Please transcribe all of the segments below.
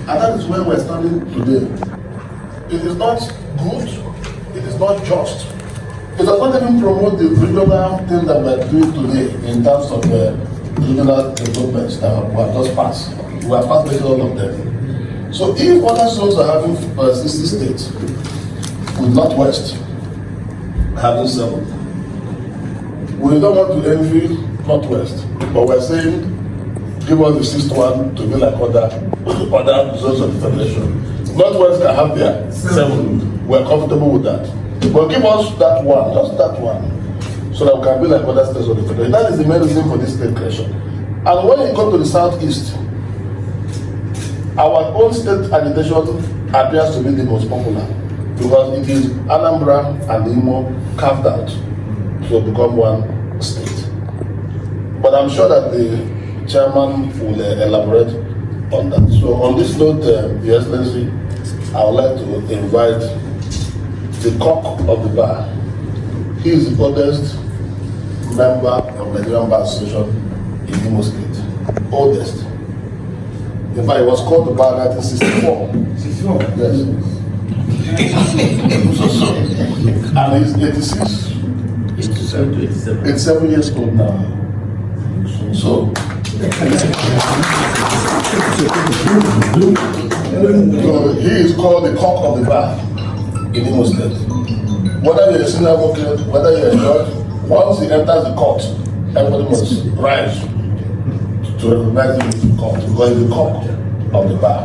And that is where we're standing today. It is not good, it is not just. It does not even promote the regional thing that we're doing today in terms of regional developments that we have just passed. We have passed basically all of them. So if other zones are having 60 states, with Northwest having 7, we don't want to envy Northwest, but we're saying give us the 6th one to be like other zones of the federation. Northwest can have their 7. We're comfortable with that. But give us that one, just that one, so that we can be like other states of the federation. That is the main reason for this state creation. And when you come to the southeast, our own state agitation appears to be the most popular because it is Anambra and Imo carved out to become one state. But I'm sure that the chairman will elaborate on that. So on this note, Your Excellency, I would like to invite the cock of the bar. He is the oldest member of the Nigerian Bar Association in Imo State. Oldest. In fact, it was called the bar in 1964. 64? Yes. And he's 87 years old now. So, he is called the cock of the bar in Imo State. Whether you're a senior advocate, whether you're a judge, once he enters the court, everybody must rise to recognize him in the court because he's the cock of the bar.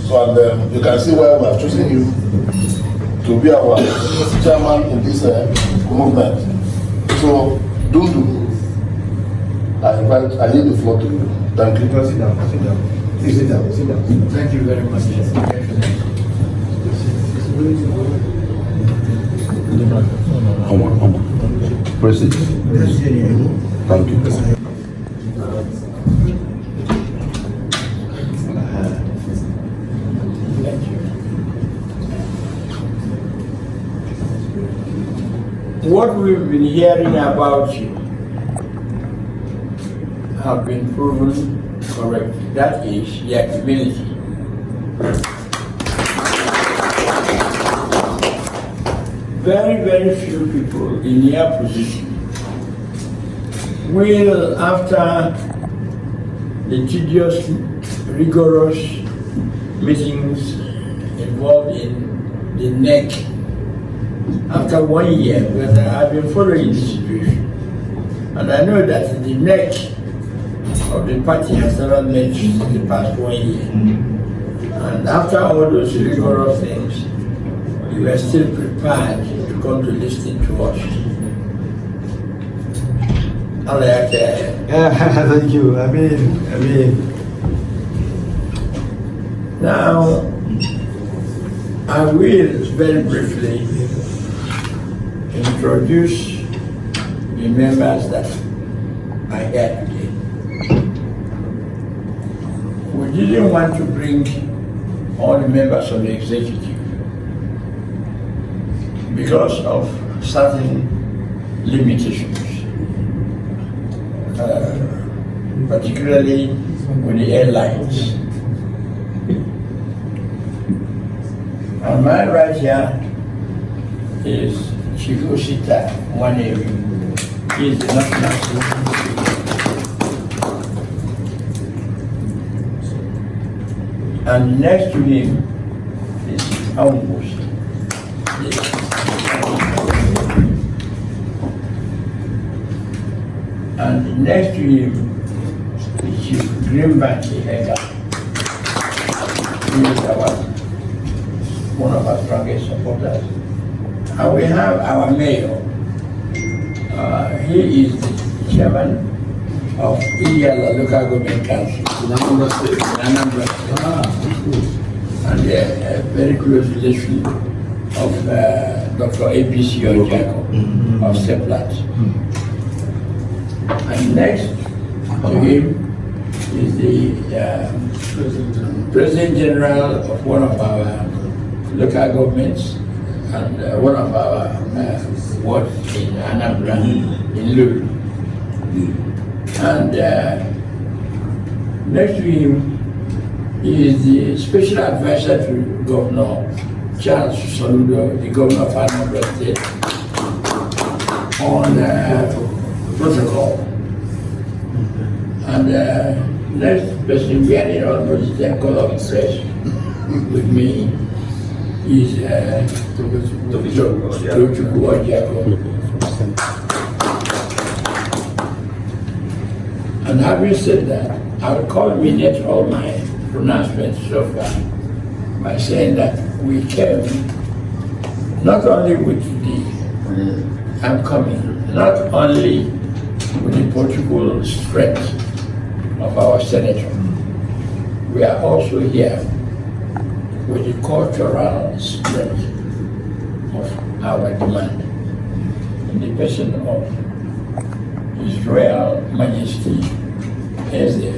So and you can see why we are choosing you to be our chairman in this movement. So, Dundu, I yield the floor to you. Thank you. Sit down. Sit down. Thank you very much. Come on. Press it. Thank you. What we've been hearing about you have been proven correct. That is your humility. Very, very few people in your position will, after the tedious, rigorous meetings involved in the NEC, after 1 year, because I've been following this situation, and I know that the NEC of the party has never met in the past 1 year. And after all those rigorous things, you are still prepared to come to listen to us. Thank you. I mean. Now, I will very briefly introduce the members that are here today. We didn't want to bring all the members of the executive because of certain limitations, particularly with the airlines. On my right here is Chief Osita Nwanewi. He is the national secretary. And next to him is August. And next to him is Chief Greenbank Ihega. He is one of our strongest supporters. And we have our mayor. He is the chairman of Iyala Local Government Council in Anambra State. And a very close relation of Dr. APC Ojako of Seplat. And next to him is the President General of one of our local governments and one of our wards in Anambra, in Lulu. And next to him He is the special advisor to Governor Charles Soludo, the governor of Anambra State, on protocol. And next person wearing almost the color of dress with me is Tochukwu Ojako. And having said that, I'll culminate all my pronouncements so far by saying that we came not only with the I'm coming, not only with the political strength of our senator, we are also here with the cultural strength of our demand in the person of His Royal Majesty Ezra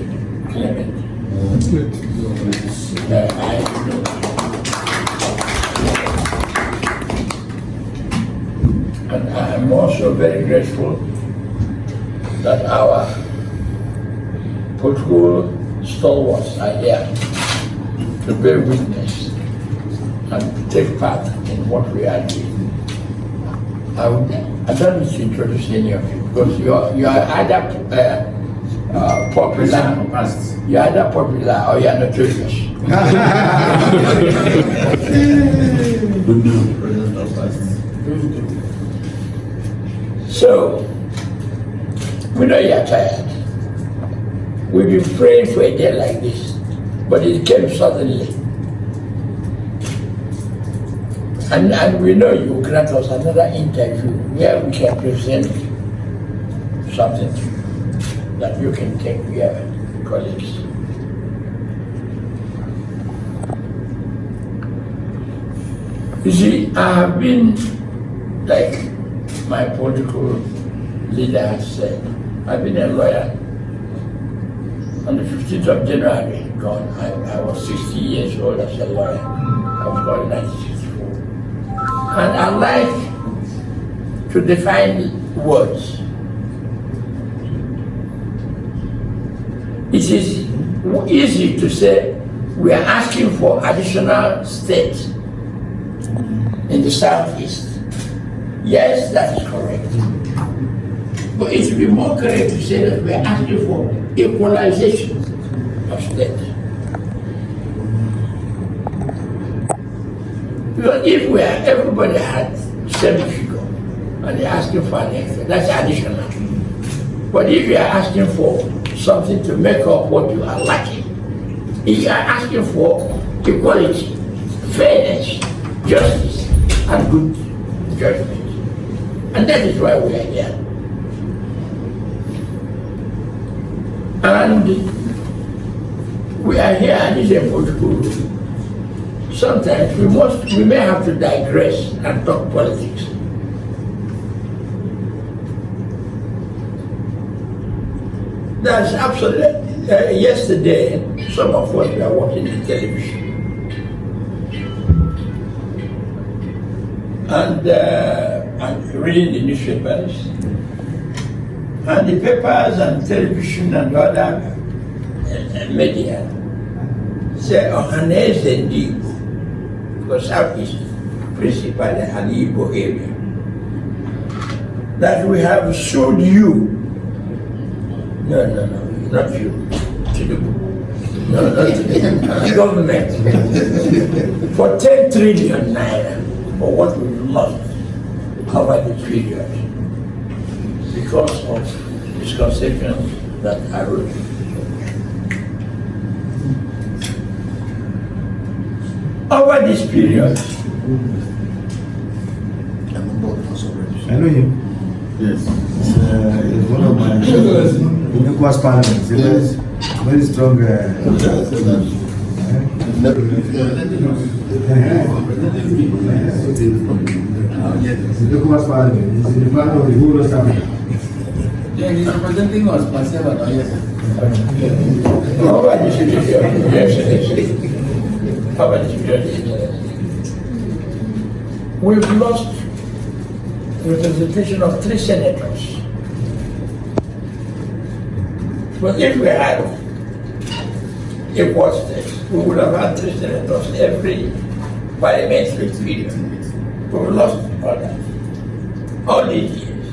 Clement. And I am also very grateful that our political stalwarts are here to bear witness and take part in what we are doing. I don't need to introduce any of you because you are either you're either popular or you're notorious. So, we know you're tired. We've been praying for a day like this, but it came suddenly. And we know you will grant us another interview where we can present something that you can take to your colleagues. You see, I have been, like my political leader has said, I've been a lawyer. On the 15th of January, gone. I was 60 years old as a lawyer. I was born in 1964. And I like to define words. It is easy to say we are asking for additional states in the southeast. Yes, that is correct. But it would be more correct to say that we are asking for equalization of states. Because if everybody had same figure and they're asking for an extra, that's additional. But if you are asking for something to make up what you are lacking, if you are asking for equality, fairness, justice, and good judgment. And that is why we are here. And we are here and it's a political room. Sometimes we may have to digress and talk politics. That's absolutely, yesterday, some of us were watching the television. And reading the newspapers. And the papers and television and other media say Ohanese and Igbo, because Southeast principally an Igbo area, that we have sold you. No, not you, no, not the government, for 10 trillion naira for what we lost over the period because of misconceptions that arose. Over this period, I know him. Yes. He's one of my ECOWAS parliament. He has very strong. ECOWAS parliament. He's in the part of the whole of Africa. Yeah, he's representing us, myself, and yes. over this period, yes, over this period, we've lost representation of 3 senators. But if we had equal states, we would have had 3 senators every parliamentary period. We've lost all that. All these years.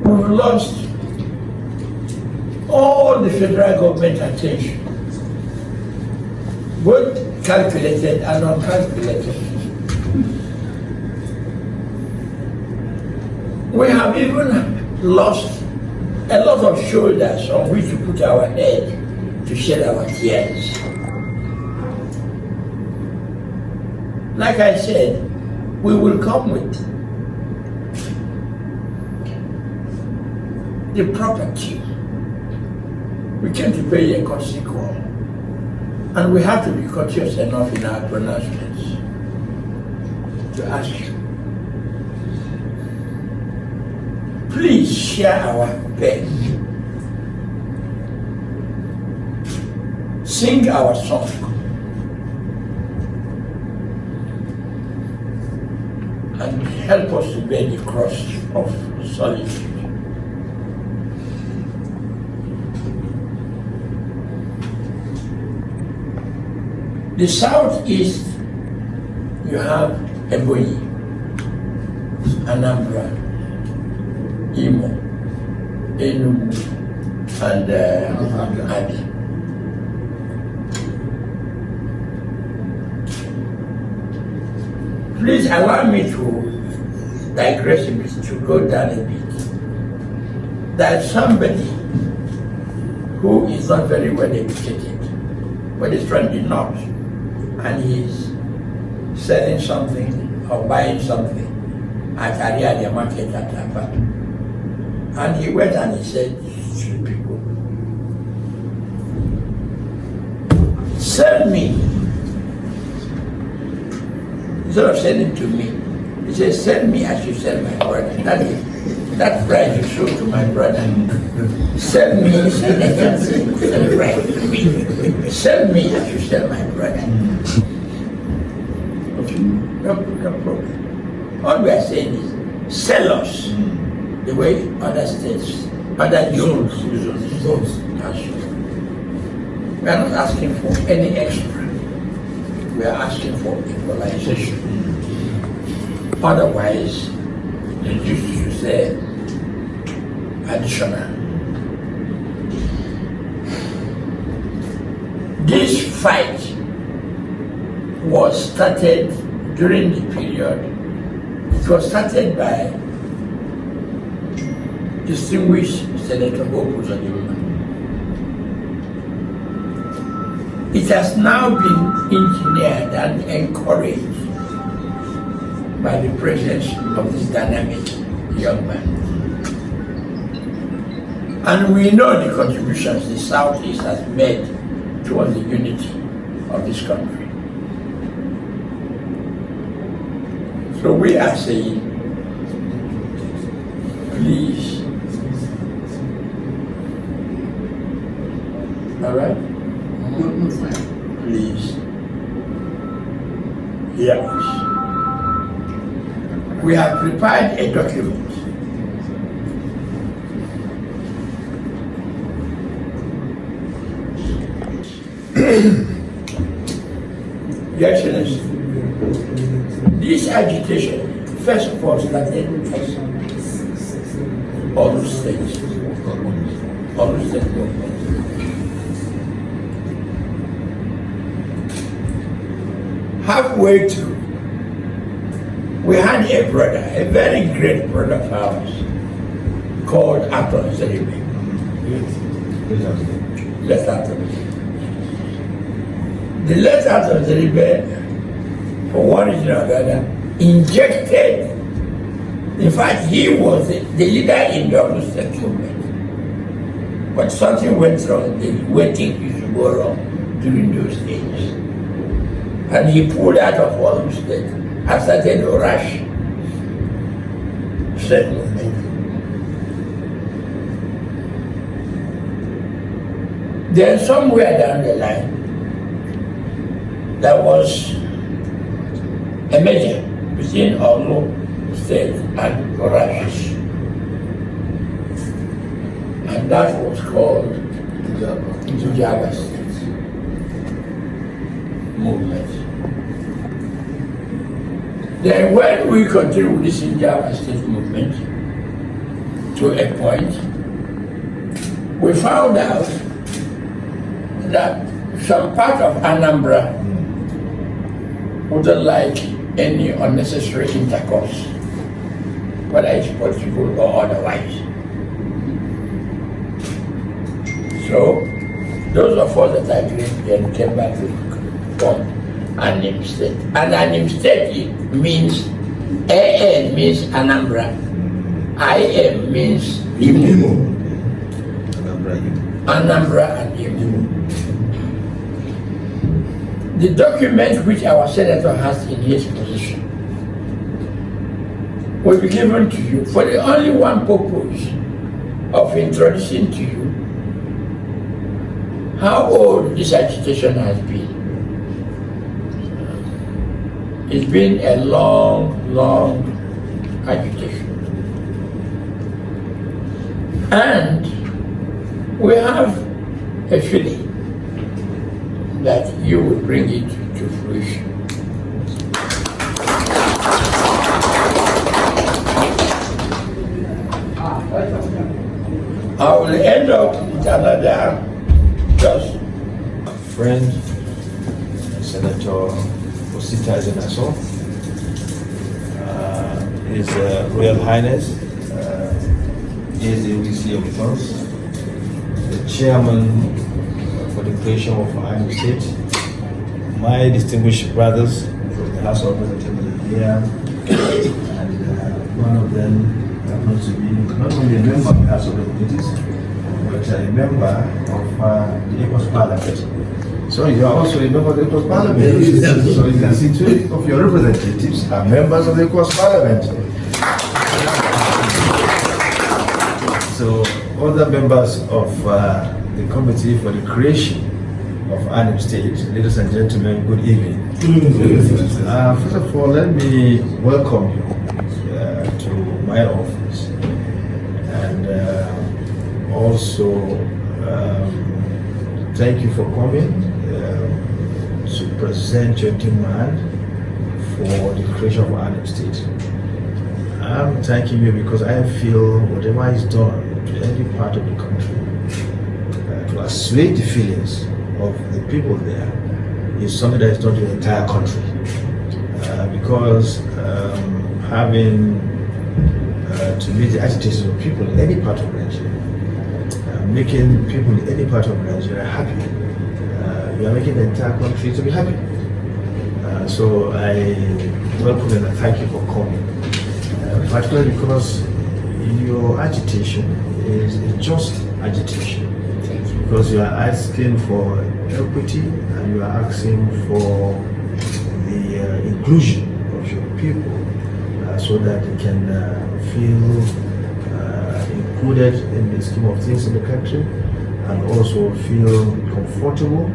We've lost all the federal government attention, both calculated and uncalculated. We have even lost a lot of shoulders on which to put our head to shed our tears. Like I said, we will come with the property. We came to pay a courtesy call, and we have to be courteous enough in our pronouncements to ask you, please share our pain. Sing our song. And help us to bear the cross of solitude. The southeast, you have Ebonyi, Anambra, Imo, Enugu, and Abia. Please allow me to digress a bit, to go down a bit. There's somebody who is not very well educated, but is from the north, and he's selling something or buying something at Ariadia market at Aba. And he went and he said to people, sell me. Instead of selling to me, he says, sell me as you sell my brother. That price you show to my brother. Sell me as you sell to me. Sell me as you sell my brother. No problem. All we are saying is, sell us the way other states, other zones. We are not asking for any extra. We are asking for equalization. Otherwise, it used to say additional. This fight was started during the period. It was started by distinguished Senator Opus Adimma. It has now been engineered and encouraged by the presence of this dynamic young man. And we know the contributions the Southeast has made towards the unity of this country. So we are saying, please, all right? Please, hear us. We have prepared a document Your Excellency, this agitation, first of all, started with all the states, all the state governments. Halfway through, we had a brother, a very great brother of ours, called Aton Zeribe. Left Aton. The left Aton Zeribe, for one reason or another, injected. In fact, he was the leader in the Ogun State movement. But something went wrong. The way things used to go wrong during those days. And he pulled out of Ogun State and started to rush state movement. Then somewhere down the line, there was a merger between Ogun State and Orash. And that was called Njaba State. movement. Then when we continue with this Indian state movement to a point, we found out that some part of Anambra wouldn't like any unnecessary intercourse, whether it's political or otherwise. So, those of us that agreed then came back to form Anim State. And Anim State means, AN means Anambra, IM means Imo. Anambra and Imo. The document which our senator has in his possession will be given to you for the only one purpose of introducing to you how old this agitation has been. It's been a long, long agitation. And we have a feeling that you will bring it to fruition. I will end up with another just friend, Senator Osita Ezenaso, His Royal Highness Eze Weasley of Thorns, the Chairman for the creation of Imo State, my distinguished brothers from the House of Representatives here, and one of them happens to be not only a member of the House of Representatives, but a member of the Ecos Parliament. So you are also a member of the Ecos Parliament. So you can see two of your representatives are members of the Ecos Parliament. So other members of the committee for the creation of Anim State, ladies and gentlemen, good evening. First of all, let me welcome you to my office, and also thank you for coming to present your demand for the creation of Anim State. I'm thanking you because I feel whatever is done to any part of the country to assuage the feelings of the people there is something that is done to the entire country. Because having to meet the agitation of people in any part of Nigeria, making people in any part of Nigeria happy, you are making the entire country to be happy. So I welcome and I thank you for coming, particularly because your agitation is a just agitation, because you are asking for equity and you are asking for the inclusion of your people so that they can feel included in the scheme of things in the country and also feel comfortable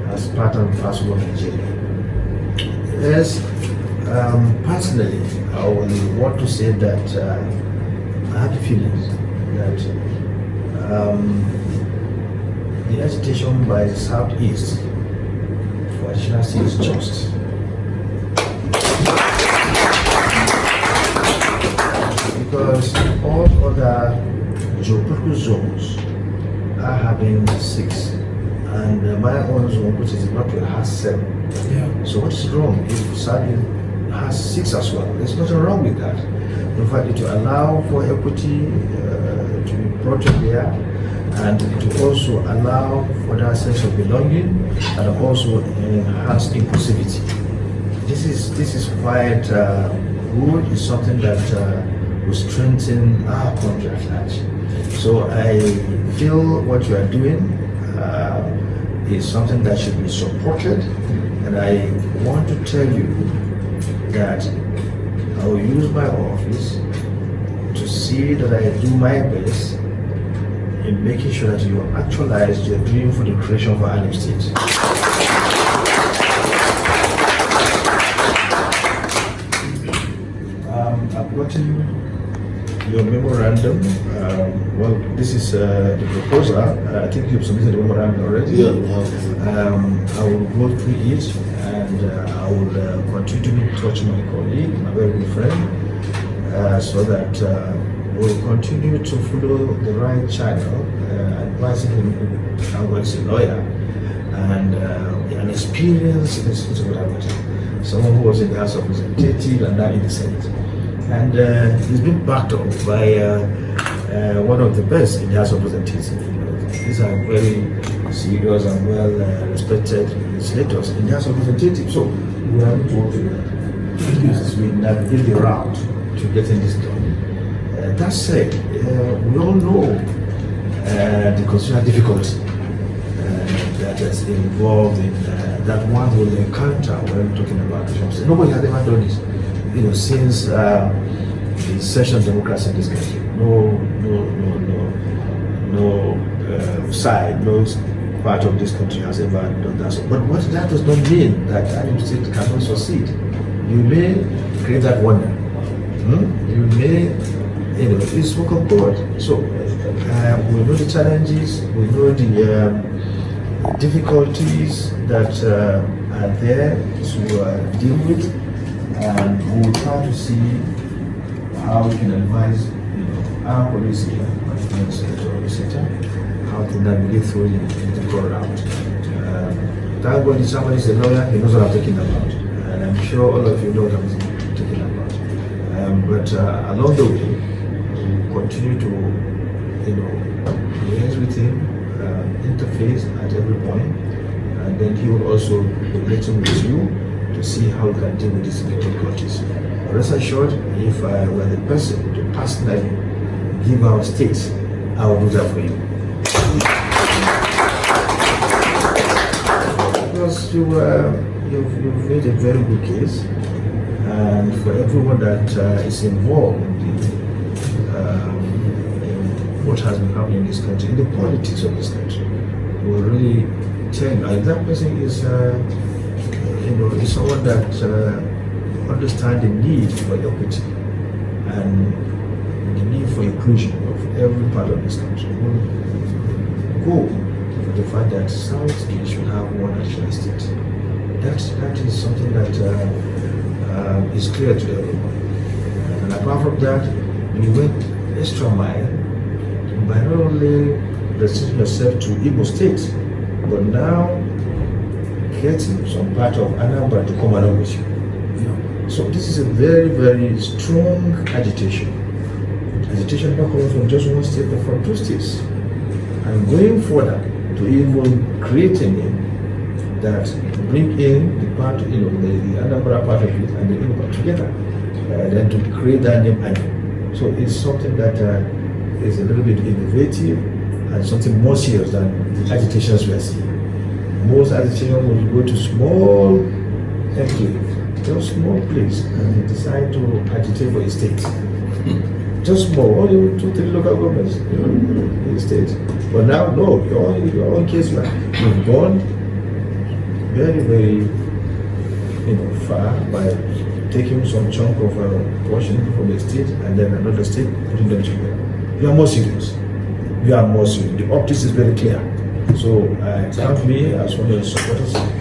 as part and parcel of Nigeria. Yes, personally, I would want to say that I have the feeling that the agitation by the Southeast for additional seats is just. Because all other geopolitical zones are having 6, and my own zone, which is not has 7. Yeah. So what is wrong if Saudi has 6 as well? There's nothing wrong with that. In fact, to allow for equity to be brought in there, and to also allow for that sense of belonging, and also enhance inclusivity. This is quite good. It's something that will strengthen our country at large. So I feel what you are doing is something that should be supported, and I want to tell you that I will use my office to see that I do my best in making sure that you actualize your dream for the creation of Anim State. I've gotten your memorandum. Well, this is the proposal. I think you've submitted the memorandum already. Yeah, we have. I will go through it and I will continue to be in touch with my colleague, my very good friend, so that we'll continue to follow the right channel, advising him. I'm going to say lawyer and an experienced in the State of Advocacy, someone who was in the House of Representatives and now in the Senate. And he's been backed up by one of the best in the House of Representatives. These are very serious and well respected legislators in the House of Representatives. So we are going to work together as we navigate the route to getting this done. That said, we all know the constitutional difficulty that is involved in that one will encounter when talking about Christians. Nobody has ever done this, since the inception of democracy in this country. No side, no part of this country has ever done that. So, but what that does not mean that Adam State cannot succeed. You may create that wonder. You may, it's work of God. So we know the challenges, we know the difficulties that are there to deal with, and we will try to see how we can advise our policy, how to navigate through the political route. Thank God somebody is a lawyer, he knows what I'm talking about, and I'm sure all of you know what I'm talking about. But along the way, we'll continue to, liaise with him, interface at every point, and then he will also relate with you to see how we can deal with these difficulties. Rest assured, if I were the person to personally give our state, I will do that for you. Because you've made a very good case, and for everyone that is involved in what has been happening in this country, in the politics of this country, will really tell you, and that person is, is someone that understands the need for equity and the need for inclusion of every part of this country. Will go for the fact that South East should have one national state. That is something that is clear to everyone. And apart from that, you went extra mile by not only restricting yourself to Igbo State, but now getting some part of Anambra to come along with you. So this is a very, very strong agitation. Agitation not coming from just one state, but from two states. And going further to even creating it that bring in the part, the Anambra part of it and the Igbo part together, and then to create that name again. So it's something that is a little bit innovative and something more serious than the agitations we are seeing. Most agitation will go to small enclave, just small place, and they decide to agitate for a state. Just small, only 2-3 local governments in the state. But now, no, your own case, you've gone very, very far by taking some chunk of portion from the state and then another state, putting them together. You are more serious. You are more serious. The optics is very clear. So I thank me as one of the supporters. I'm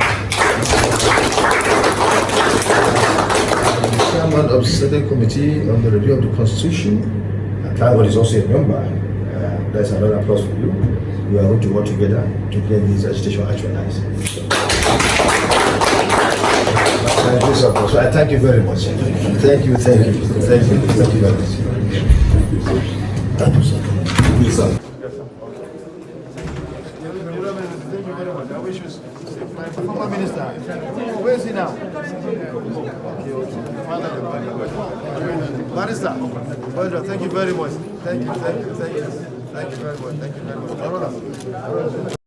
the chairman of the Senate Committee on the Review of the Constitution. And Clive is also a member. That's another applause for you. We are going to work together to get this agitation actualized. Thank you so much. I thank you very much. Thank you very much. Thank you, sir. Thank you, sir. I wish you my former minister. Where is he now? Barrister. Thank you very much. Thank you very much. Thank you very much.